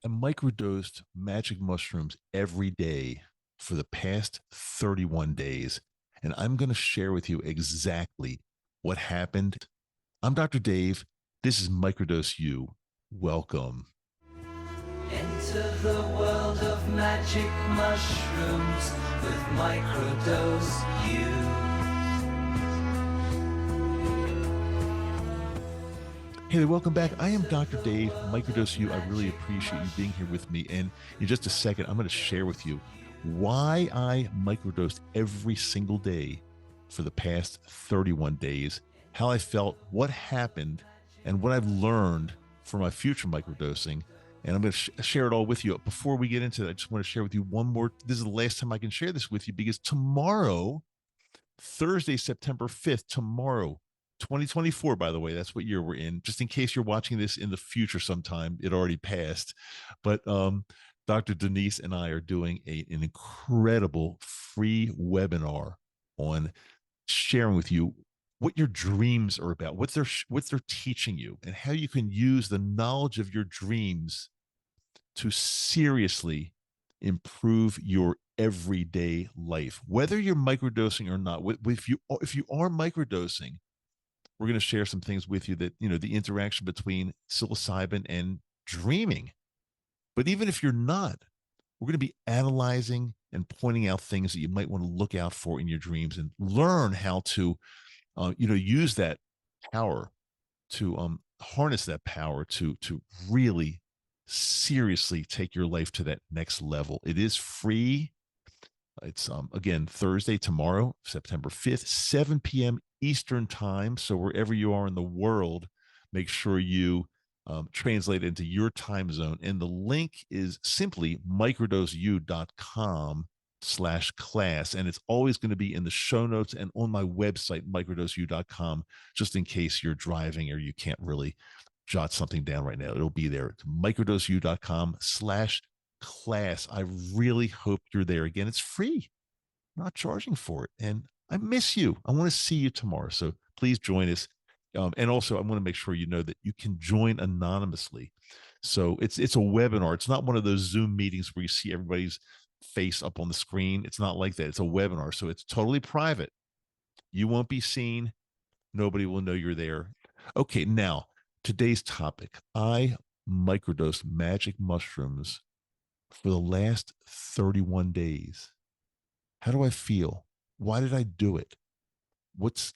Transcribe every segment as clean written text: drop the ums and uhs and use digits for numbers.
I microdosed magic mushrooms every day for the past 31 days. And I'm going to share with you exactly what happened. I'm Dr. Dave. This is Microdose U. Welcome. Enter the world of magic mushrooms with Microdose U. Hey there, welcome back. I am Dr. Dave, Microdose U. I really appreciate you being here with me. And in just a second, I'm going to share with you why I microdosed every single day for the past 31 days, how I felt, what happened, and what I've learned for my future microdosing. And I'm going to share it all with you. Before we get into that, I just want to share with you one more. This is the last time I can share this with you because tomorrow, Thursday, September 5th, tomorrow, 2024, by the way, that's what year we're in, just in case you're watching this in the future sometime. It already passed. But Dr. Denise and I are doing an incredible free webinar on sharing with you what your dreams are about, what they're teaching you, and how you can use the knowledge of your dreams to seriously improve your everyday life, whether you're microdosing or not. If you are microdosing, we're going to share some things with you that, the interaction between psilocybin and dreaming. But even if you're not, we're going to be analyzing and pointing out things that you might want to look out for in your dreams and learn how to, use that power to harness that power to really seriously take your life to that next level. It is free. It's again Thursday, tomorrow, September 5th, 7 p.m. Eastern time. So wherever you are in the world, make sure you translate it into your time zone. And the link is simply microdoseu.com/class. And it's always going to be in the show notes and on my website, microdoseu.com, just in case you're driving or you can't really jot something down right now. It'll be there. It's microdoseu.com/class. I really hope you're there. Again, it's free, I'm not charging for it. And I miss you. I want to see you tomorrow. So please join us. And also, I want to make sure you know that you can join anonymously. So it's a webinar. It's not one of those Zoom meetings where you see everybody's face up on the screen. It's not like that. It's a webinar. So it's totally private. You won't be seen. Nobody will know you're there. Okay, now today's topic. I microdosed magic mushrooms for the last 31 days. How do I feel? Why did I do it? What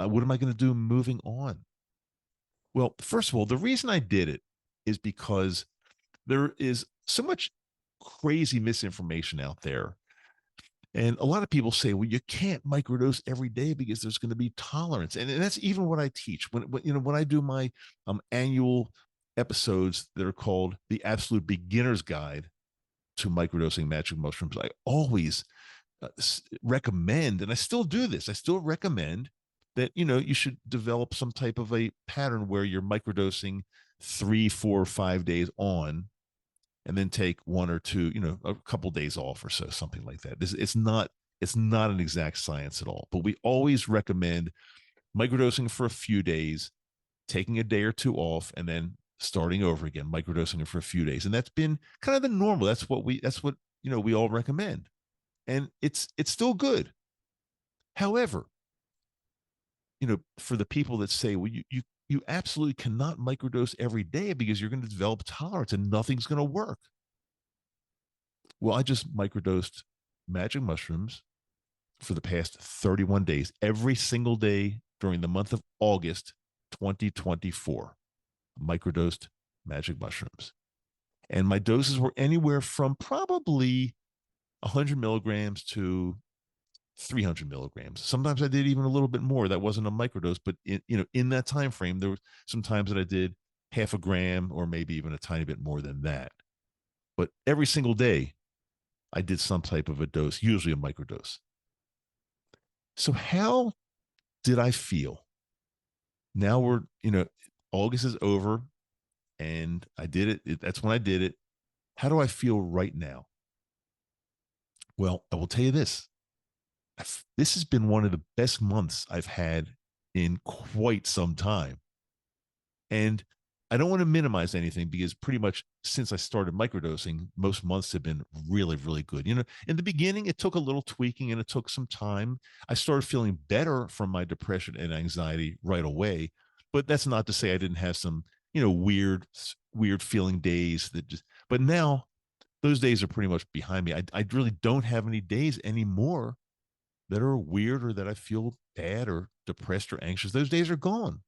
am I going to do moving on? Well, first of all, the reason I did it is because there is so much crazy misinformation out there. And a lot of people say, well, you can't microdose every day because there's going to be tolerance. And that's even what I teach. When I do my annual episodes that are called the Absolute Beginner's Guide to Microdosing Magic Mushrooms, I always recommend, and I still do this, I still recommend that, you should develop some type of a pattern where you're microdosing 3, 4, 5 days on, and then take one or two, a couple days off or so, something like that. It's not an exact science at all, but we always recommend microdosing for a few days, taking a day or two off, and then starting over again, microdosing for a few days. And that's been kind of the normal. That's what we all recommend. And it's still good. However, for the people that say, well, you absolutely cannot microdose every day because you're going to develop tolerance and nothing's going to work. Well, I just microdosed magic mushrooms for the past 31 days, every single day during the month of August 2024. Microdosed magic mushrooms. And my doses were anywhere from probably 100 milligrams to 300 milligrams. Sometimes I did even a little bit more. That wasn't a microdose, but in that time frame, there were some times that I did half a gram or maybe even a tiny bit more than that. But every single day, I did some type of a dose, usually a microdose. So how did I feel? Now August is over and I did it. That's when I did it. How do I feel right now? Well, I will tell you this. This has been one of the best months I've had in quite some time. And I don't want to minimize anything because pretty much since I started microdosing, most months have been really, really good. In the beginning, it took a little tweaking and it took some time. I started feeling better from my depression and anxiety right away. But that's not to say I didn't have some, weird feeling days but now those days are pretty much behind me. I really don't have any days anymore that are weird or that I feel bad or depressed or anxious. Those days are gone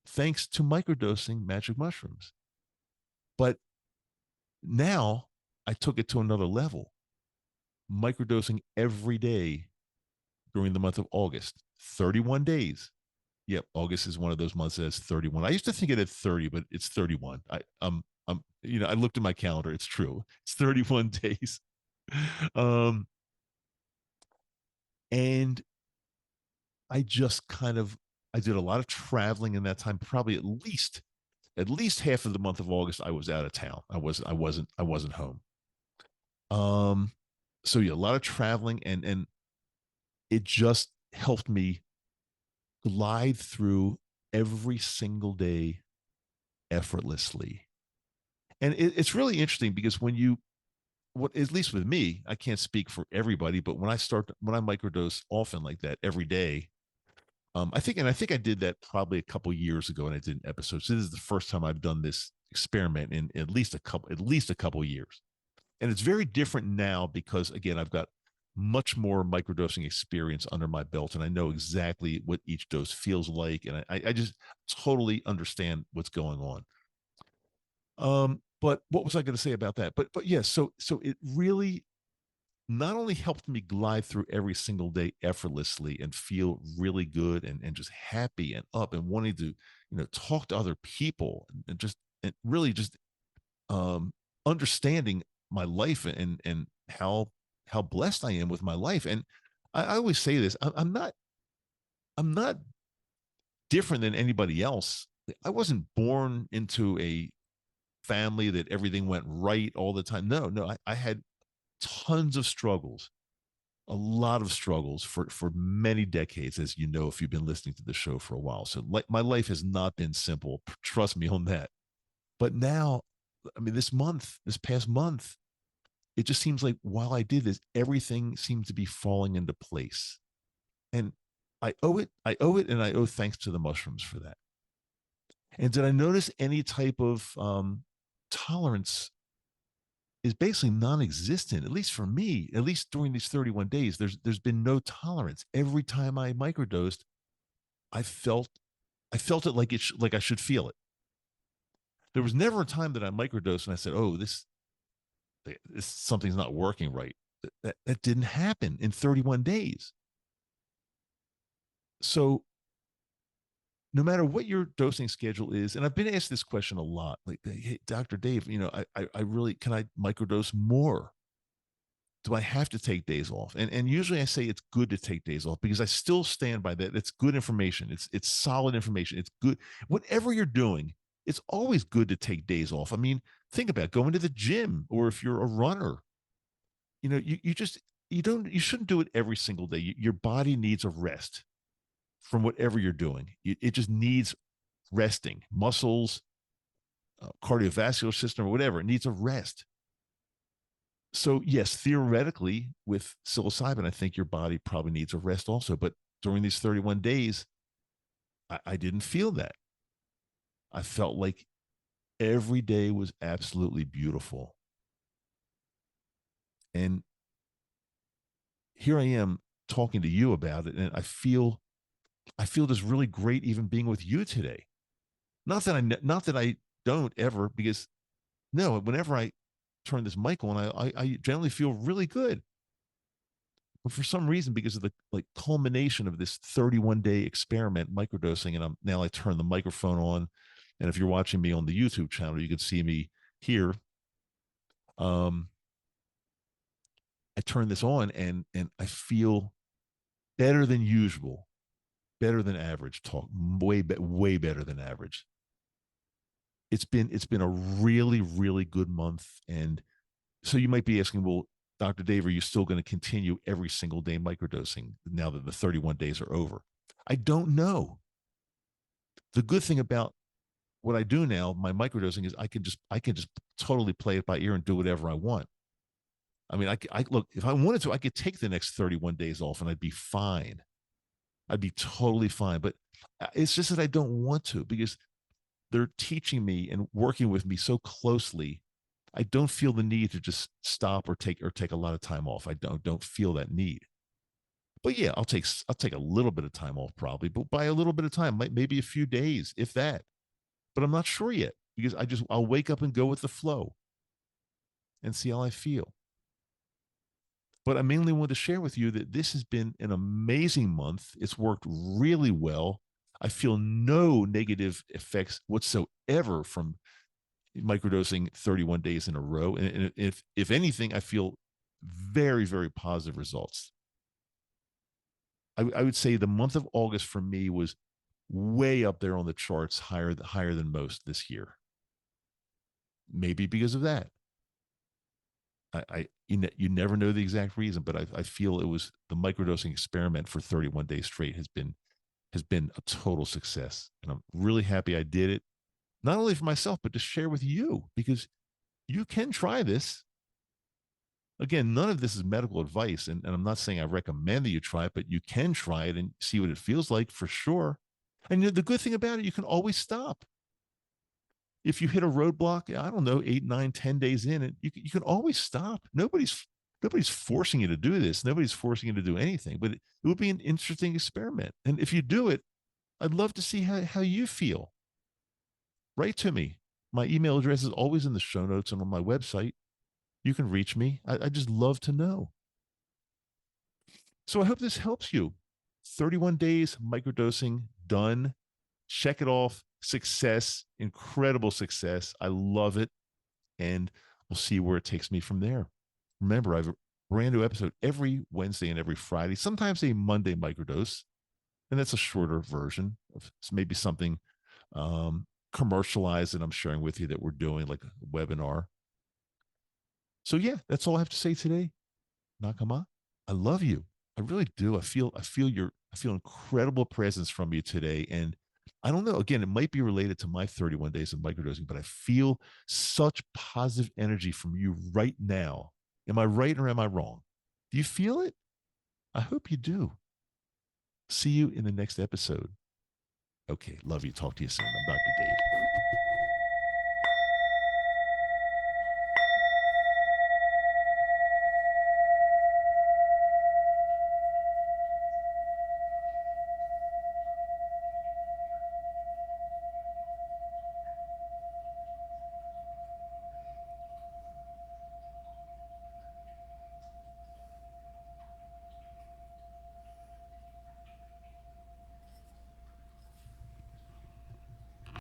thanks to microdosing magic mushrooms. But now I took it to another level, microdosing every day during the month of August, 31 days. Yep, August is one of those months that has 31. I used to think it had 30, but it's 31. I looked at my calendar. It's true. It's 31 days. Um, and I just I did a lot of traveling in that time, probably at least half of the month of August I was out of town. I wasn't home. Um so yeah, a lot of traveling and it just helped me glide through every single day effortlessly. And it's really interesting because when you what at least with me, I can't speak for everybody, but when I microdose often like that every day, I think I did that probably a couple years ago, and I did an episode. So this is the first time I've done this experiment in at least a couple years, and it's very different now because again I've got much more microdosing experience under my belt, and I know exactly what each dose feels like, and I just totally understand what's going on. But what was I going to say about that? But yes, so it really not only helped me glide through every single day effortlessly and feel really good and just happy and up and wanting to talk to other people and just and really just um understanding my life and how blessed I am with my life. And I always say this, I'm not different than anybody else. I wasn't born into a family that everything went right all the time. No, I had tons of struggles, a lot of struggles for many decades, as you know if you've been listening to the show for a while. So like my life has not been simple, trust me on that. But now, I mean, this past month, it just seems like while I did this, everything seemed to be falling into place. And I owe it, and I owe thanks to the mushrooms for that. And did I notice any type of tolerance is basically non-existent, at least for me, at least during these 31 days. There's been no tolerance. Every time I microdosed, I felt I felt it like I should feel it. There was never a time that I microdosed and I said, "Oh, this something's not working right." That didn't happen in 31 days. So no matter what your dosing schedule is, and I've been asked this question a lot, like, "Hey, Dr. Dave, I really can I microdose more? Do I have to take days off?" And usually I say it's good to take days off because I still stand by that. It's good information. It's solid information. It's good. Whatever you're doing, it's always good to take days off. I mean, think about going to the gym, or if you're a runner, you just you shouldn't do it every single day. Your body needs a rest from whatever you're doing. It just needs resting. Muscles, cardiovascular system, or whatever, it needs a rest. So yes, theoretically, with psilocybin, I think your body probably needs a rest also. But during these 31 days, I didn't feel that. I felt like every day was absolutely beautiful. And here I am talking to you about it, and I feel just really great even being with you today. Not that I don't ever, because no, whenever I turn this mic on, I generally feel really good. But for some reason, because of the like culmination of this 31-day experiment microdosing, and I turn the microphone on, and if you're watching me on the YouTube channel, you can see me here. Um, I turn this on, and I feel better than usual, better than average. Talk way better than average. It's been a really really good month, and so you might be asking, well, Dr. Dave, are you still going to continue every single day microdosing now that the 31 days are over? I don't know. The good thing about what I do now, my microdosing is I can just totally play it by ear and do whatever I want. I mean, I look, if I wanted to, I could take the next 31 days off and I'd be fine. I'd be totally fine. But it's just that I don't want to because they're teaching me and working with me so closely. I don't feel the need to just stop or take a lot of time off. I don't feel that need. But yeah, I'll take a little bit of time off probably, but by a little bit of time, maybe a few days, if that. But I'm not sure yet because I'll wake up and go with the flow and see how I feel. But I mainly want to share with you that this has been an amazing month. It's worked really well. I feel no negative effects whatsoever from microdosing 31 days in a row. And if anything, I feel very, very positive results. I would say the month of August for me was way up there on the charts, higher than most this year. Maybe because of that. You never know the exact reason, but I feel it was the microdosing experiment for 31 days straight has been a total success, and I'm really happy I did it. Not only for myself, but to share with you because you can try this. Again, none of this is medical advice, and I'm not saying I recommend that you try it, but you can try it and see what it feels like for sure. And the good thing about it, you can always stop. If you hit a roadblock, I don't know, 8, 9, 10 days in, and you can always stop. Nobody's forcing you to do this. Nobody's forcing you to do anything, but it would be an interesting experiment. And if you do it, I'd love to see how you feel. Write to me. My email address is always in the show notes and on my website. You can reach me. I just love to know. So I hope this helps you. 31 days microdosing done. Check it off. Success, incredible success. I love it. And we'll see where it takes me from there. Remember, I have a brand new episode every Wednesday and every Friday, sometimes a Monday microdose. And that's a shorter version of maybe something commercialized that I'm sharing with you that we're doing, like a webinar. So yeah, that's all I have to say today. Nakama, I love you. I really do. I feel incredible presence from you today. And I don't know, again, it might be related to my 31 days of microdosing, but I feel such positive energy from you right now. Am I right or am I wrong? Do you feel it? I hope you do. See you in the next episode. Okay, love you. Talk to you soon. I'm Dr. Dave.